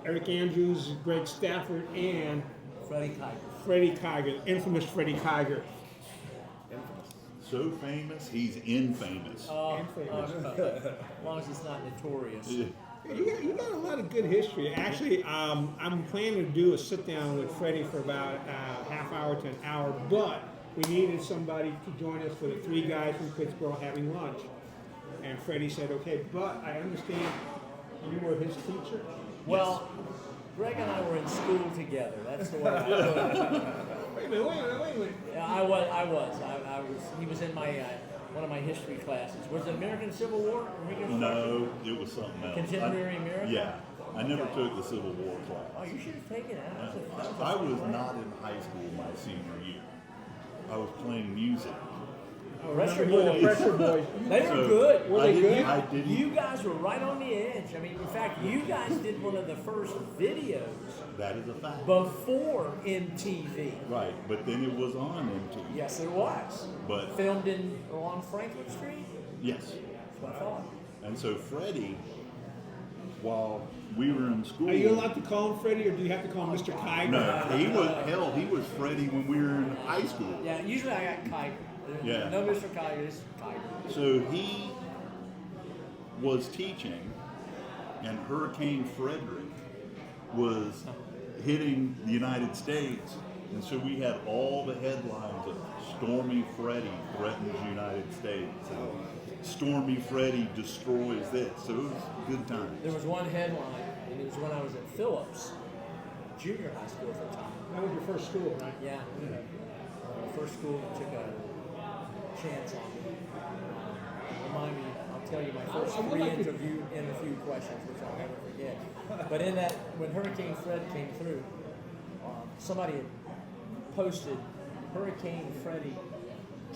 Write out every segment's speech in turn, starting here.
Eric Andrews, Greg Stafford, and Freddie Kiger. Freddie Kiger, infamous Freddie Kiger. So famous, he's infamous. Infamous. As long as it's not notorious. Yeah. You got a lot of good history. Actually, I'm planning to do a sit down with Freddie for about a half hour to an hour, but we needed somebody to join us for the three guys from Pittsboro having lunch. And Freddie said, okay, but I understand you were his teacher? Well, Greg and I were in school together. That's the way I put it. Wait a minute. Yeah, I was. He was in my one of my history classes. Was it American Civil War? No, it was something else. Contemporary America? Yeah. I never took the Civil War class. Oh, you should have taken it. I was not in high school my senior year. I was playing music. Pressure Boys. Pressure Boys. They were good. Were they good? I didn't. You guys were right on the edge. I mean, in fact, you guys did one of the first videos That is a fact. before MTV. Right, but then it was on MTV. Yes, it was. But Filmed along Franklin Street. yes. That's what I thought. And so Freddie, while we were in school, Are you allowed to call him Freddie, or do you have to call him Mr. Kiger? no, he was Freddie when we were in high school. Yeah, usually I got Kiger. Yeah. No Mr. Kiger, it's Kiger. So he was teaching, and Hurricane Freddie was hitting the United States, and so we had all the headlines of Stormy Freddie threatens United States, and Stormy Freddie destroys this. So it was a good time. There was one headline, and it was when I was at Phillips, junior high school at the time. That was your first school, right? Yeah. First school that took a chance on me. Remind me, I'll tell you my first interview questions, which I'll never forget. But in that, when Hurricane Fred came through, somebody had posted Hurricane Freddie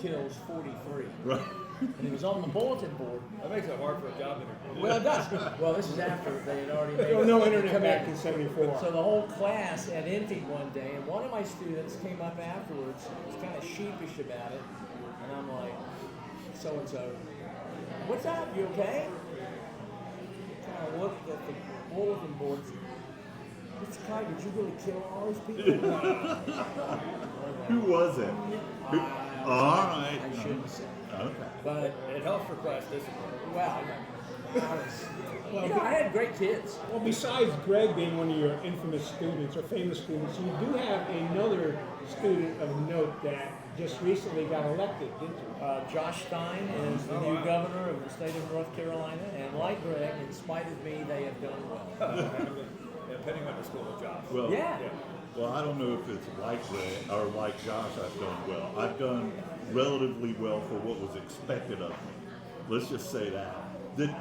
kills 43. Right. And it was on the bulletin board. That makes it hard for a job interview. Well, it does. Well, this is after they had already made There was no the internet back commitment. in '74. So the whole class had emptied one day, and one of my students came up afterwards, was kind of sheepish about it, and I'm like, so-and-so, what's up, you okay? Kind of looked at the bulletin board, Mr. Kiger, did you really kill all those people? Who was it? All right. I shouldn't say. Okay. But, It helps for class discipline. well, I had great kids. Well, besides Greg being one of your infamous students or famous students, you do have another student of note that just recently got elected, didn't you? Josh Stein is the new governor of the state of North Carolina, and like Greg, in spite of me, they have done well. Yeah, Penny went to school with Josh. Well, Yeah. Well, I don't know if it's like Ray or like Josh I've done well. I've done relatively well for what was expected of me. Let's just say that. Did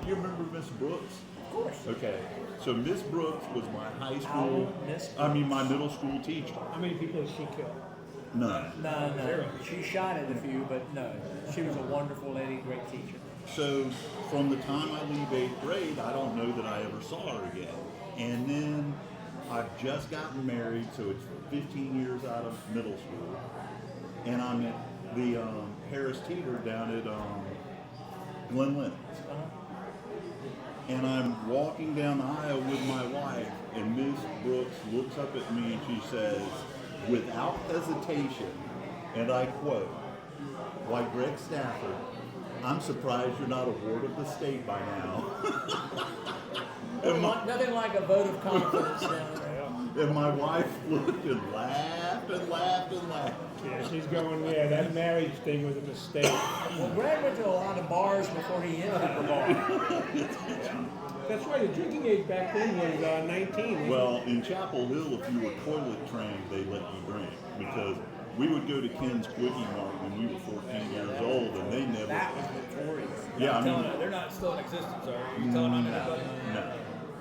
you remember Miss Brooks? Of course. Okay. So Miss Brooks was my high Our school, Miss my middle school teacher. How many people did she kill? None. No. She shot at a few, but no. She was a wonderful lady, great teacher. So from the time I leave 8th grade, I don't know that I ever saw her again. And then I've just gotten married, so it's 15 years out of middle school. And I'm at the Harris Teeter down at Glen Lennox. And I'm walking down the aisle with my wife, and Ms. Brooks looks up at me and she says, without hesitation, and I quote, "Why, Greg Stafford, I'm surprised you're not a ward of the state by now." Nothing like a vote of confidence down there. And my wife looked and laughed and laughed and laughed. Yeah, she's going, yeah, that marriage thing was a mistake. Well, Greg went to a lot of bars before he entered the bar. That's right, the drinking age back then was 19. Well, in Chapel Hill, if you were toilet trained, they let you drink because we would go to Ken's Quickie Mart when we were 14 years old, and they never. That was notorious. Yeah, I mean, They're not still in existence, are you? You telling on anybody? no,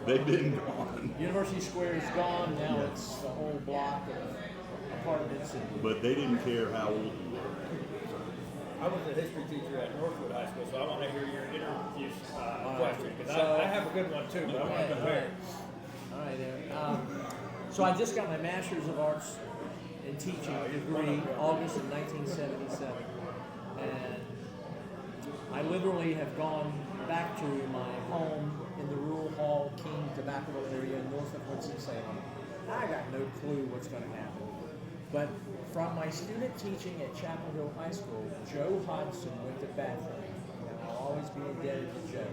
they've been gone. University Square is gone, now it's a whole block of apartments. But they didn't care how old you were. I was a history teacher at Northwood High School, so I want to hear your interview question, because So- I have a good one too, but I want to compare. All right, Aaron. So I just got my Master's of Arts in Teaching degree, August of 1977. And I literally have gone back to my home in the rural Hall, King, Tobacco area, north of Winston-Salem. I got no clue what's going to happen. But from my student teaching at Chapel Hill High School, Joe Hodgson went to bat for me. And I'll always be indebted to Joe.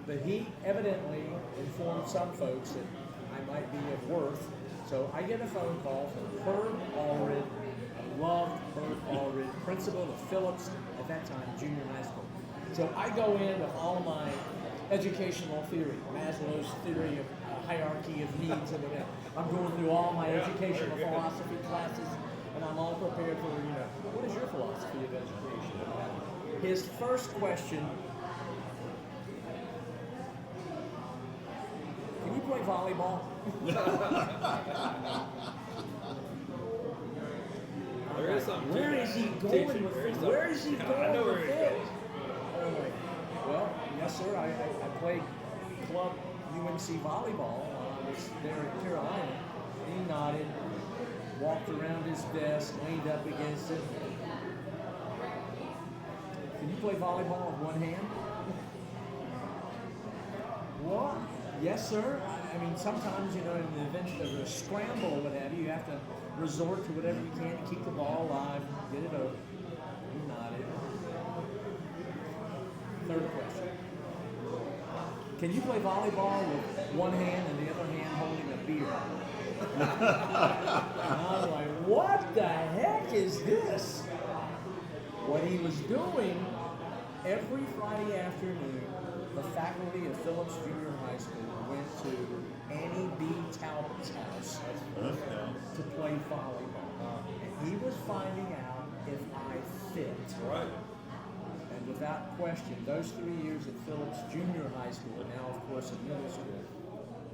But he evidently informed some folks that I might be of worth. So I get a phone call from Herb Allred. I loved Herb Allred, principal of Phillips, at that time, junior high school. So I go in with all of my educational theory, Maslow's theory of hierarchy of needs and whatever. I'm going through all my educational philosophy classes, and I'm all prepared for, what is your philosophy of education? His first question, can you play volleyball? There is something. Where is he going with this? Where is he I going know where with he this? goes. And I'm like, well, yes, sir. I played club UNC volleyball while I was there at Carolina. He nodded, walked around his desk, leaned up against it. Can you play volleyball with one hand? What? Yes, sir. I mean, sometimes, in the event of a scramble or what have you, you have to resort to whatever you can to keep the ball alive, get it over. He nodded. Third question. Can you play volleyball with one hand and the other hand holding a beer? And I was like, what the heck is this? What he was doing, every Friday afternoon, the faculty of Phillips Junior High School went to Annie B. Talbot's house to play volleyball. And he was finding out if I fit. Right. And without question, those 3 years at Phillips Junior High School, now of course at middle school,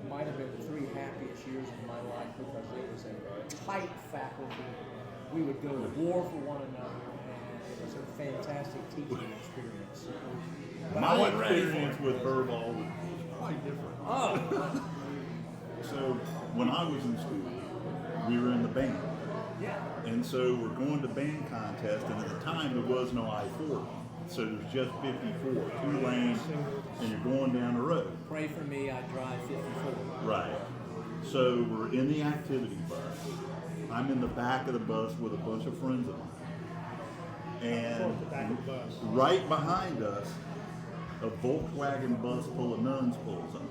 might have been the 3 happiest years of my life because it was a tight faculty. We would go to war for one another, and it was a fantastic teaching experience. But I My wasn't ready for experience it. with Herbal was quite different. Oh, So when I was in school, we were in the band. yeah. And so we're going to band contest, and at the time there was no I-40. So there's just 54, 2 lanes, and you're going down the road. Pray for me, I drive 54. Right. So we're in the activity bus. I'm in the back of the bus with a bunch of friends of mine. The back of the bus. And right behind us, a Volkswagen bus full of nuns pulls up.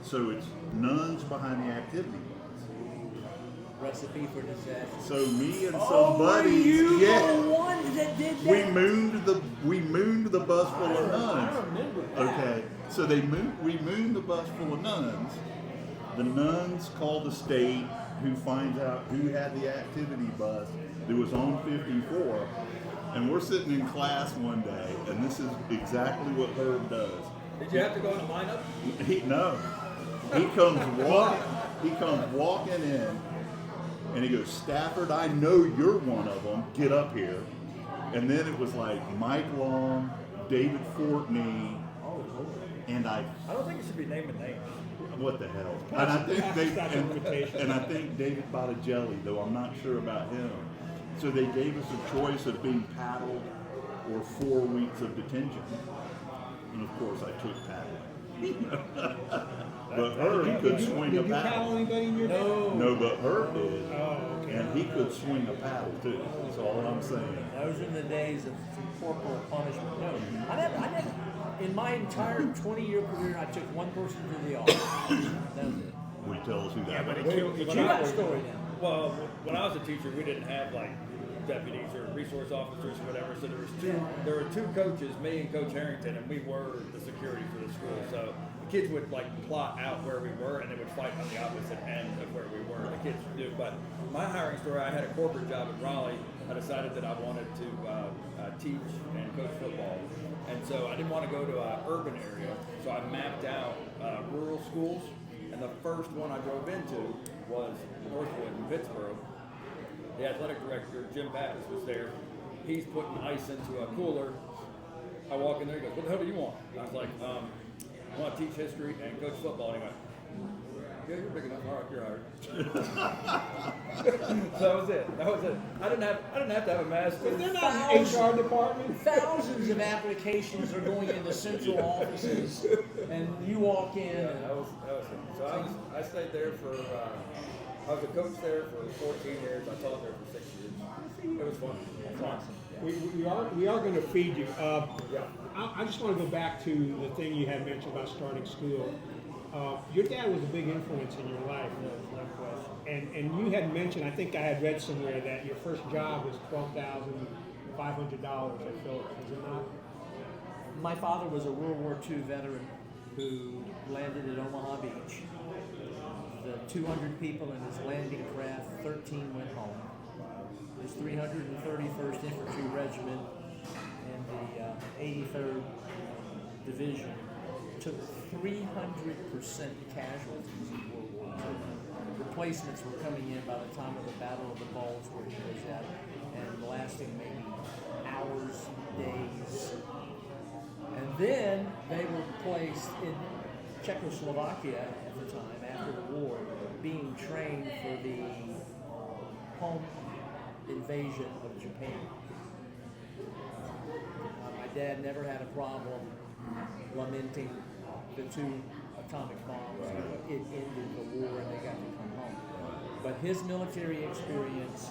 So it's nuns behind the activity bus. Recipe for disaster. So me and some Oh, were buddies, you yeah, the ones that did that? we mooned the bus full of I nuns. remember that. Okay, so we mooned the bus full of nuns. The nuns call the state, who finds out who had the activity bus that was on 54. And we're sitting in class one day, and this is exactly what Herb does. Did you have to go in the lineup? He comes walking in, and he goes, Stafford, I know you're one of them. Get up here. And then it was like Mike Long, David Fortney, and I don't think you should be naming names. what the hell? And I think David Bottigelli, though I'm not sure about him. So they gave us a choice of being paddled or 4 weeks of detention. And of course I took paddling. But Herb could swing a Did you paddle paddle. anybody in your day? No, but Herb did. Oh, okay. And he could swing a paddle too. That's all I'm saying. Those are the days of corporal punishment. No, I never. In my entire 20-year career, I took one person to the office. That was it. Will you tell us who that but was? it killed But you. you got a story now. Well, when I was a teacher, we didn't have like deputies or resource officers or whatever. So there were 2 coaches, me and Coach Harrington, and we were the security for the school. So the kids would like plot out where we were, and they would fight on the opposite end of where we were. The kids would do. But my hiring story, I had a corporate job in Raleigh. I decided that I wanted to teach and coach football, and so I didn't want to go to an urban area. So I mapped out rural schools, and the first one I drove into was Northwood in Pittsboro. The athletic director, Jim Baptist, was there. He's putting ice into a cooler. I walk in there, he goes, what the hell do you want? And I was like, I want to teach history and coach football. And he went, Yeah, you're big enough. All right, you're hired. So that was it. That was it. I didn't have to have a master. Is there not an HR department? Thousands of applications are going into central offices, and you walk in. Yeah, And, that was it. So I stayed there for. I was a coach there for 14 years. I taught there for 6 years. It was fun. that's awesome. We are going to feed you. Yeah. I just want to go back to the thing you had mentioned about starting school. Your dad was a big influence in your life. No question. And you had mentioned, I think I had read somewhere that your first job was $12,500 at Phillips, was it not? My father was a World War II veteran who landed at Omaha Beach. The 200 people in his landing craft, 13 went home. His 331st Infantry Regiment and the 83rd Division took 300% casualties in World War II. Replacements were coming in by the time of the Battle of the Bulge where he was at, and lasting maybe hours, days. And then they were placed in Czechoslovakia at the time, after the war, being trained for the home invasion of Japan. My dad never had a problem lamenting the 2 atomic bombs. It ended the war and they got to come home. But his military experience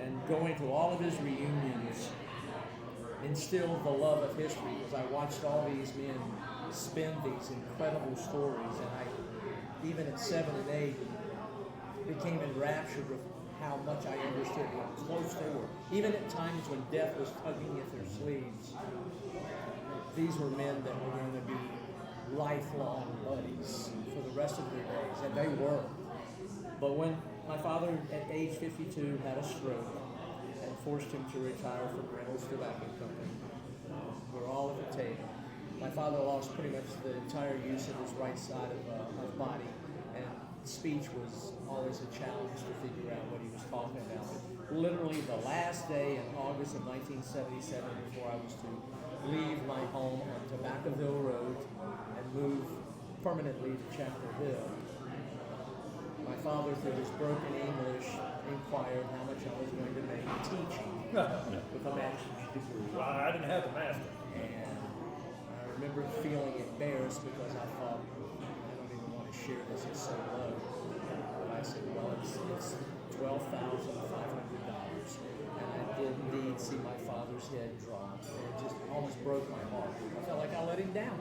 and going to all of his reunions instilled the love of history, because I watched all these men spin these incredible stories, and I, even at 7 and 8, became enraptured with how much I understood how close they were. Even at times when death was tugging at their sleeves, these were men that were going to be lifelong buddies for the rest of their days, and they were. But when my father, at age 52, had a stroke and forced him to retire from Reynolds Tobacco Company, we're all at the table. My father lost pretty much the entire use of his right side of body, and speech was always a challenge to figure out what he was talking about. Literally the last day in August of 1977, before I was to leave my home on Tobaccoville Road and move permanently to Chapter Hill, my father, through his broken English, inquired how much I was going to make teaching with a master's degree. Well, I didn't have the master. And I remember feeling embarrassed because I thought, I don't even want to share this, it's so low. But I said, well, it's $12,500. And I did indeed see my father's head drop. And it just almost broke my heart. I felt like I let him down.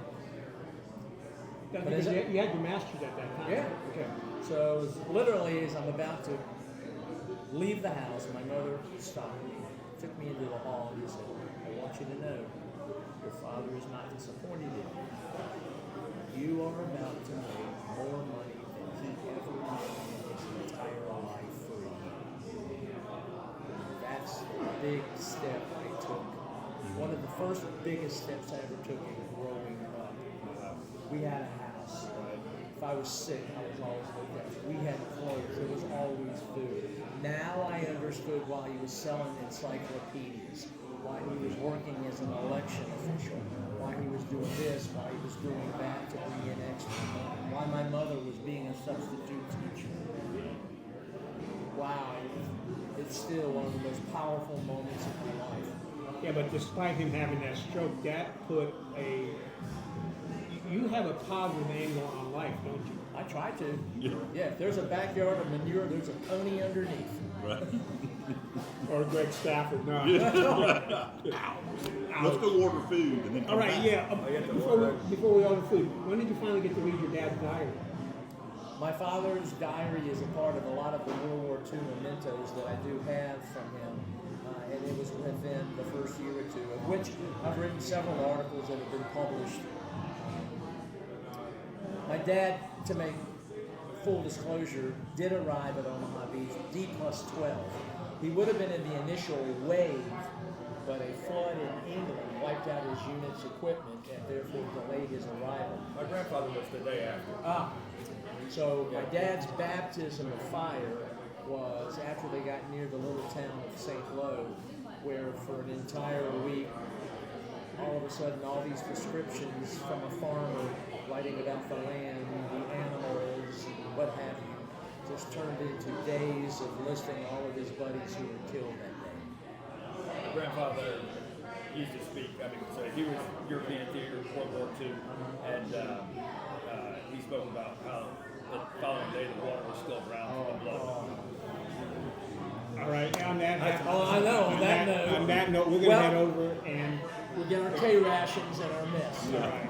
But you had your master's at that time. Yeah. Okay. So it was literally, as I'm about to leave the house, my mother stopped me, took me into the hall, and said, I want you to know, your father is not disappointed in you. You are about to make more money than he ever made in his entire life for you. That's the big step I took. One of the first biggest steps I ever took in growing up. We had a house. If I was sick, I was always looked after. We had clothes. There was always food. Now I understood why he was selling encyclopedias, why he was working as an election official, why he was doing this, why he was doing that to bring in extra money, why my mother was being a substitute teacher. Wow, it's still one of the most powerful moments of my life. Yeah, but despite him having that stroke, that put a... You have a positive angle on life, don't you? I try to. Yeah. If there's a backyard of manure, there's a pony underneath. Right. Or Greg Stafford, no. Let's go order food and then come All right, back. yeah. Before we order food, when did you finally get to read your dad's diary? My father's diary is a part of a lot of the World War II mementos that I do have from him. And it was within the first year or two, of which I've written several articles that have been published. My dad, to make full disclosure, did arrive at Omaha Beach D+12. He would have been in the initial wave, but a flood in England wiped out his unit's equipment and therefore delayed his arrival. My grandfather was the day after. So my dad's baptism of fire was after they got near the little town of St. Lo, where for an entire week, all of a sudden, all these descriptions from a farmer writing about the land, the animals, what have you, just turned into days of listing all of his buddies who were killed that day. My grandfather used to speak. I mean, so he was European theater, World War II, and he spoke about how the following day the water was still brown from the blood. All right, on that I know. On that note, we're going to head over and we get our K rations and our mess. all right.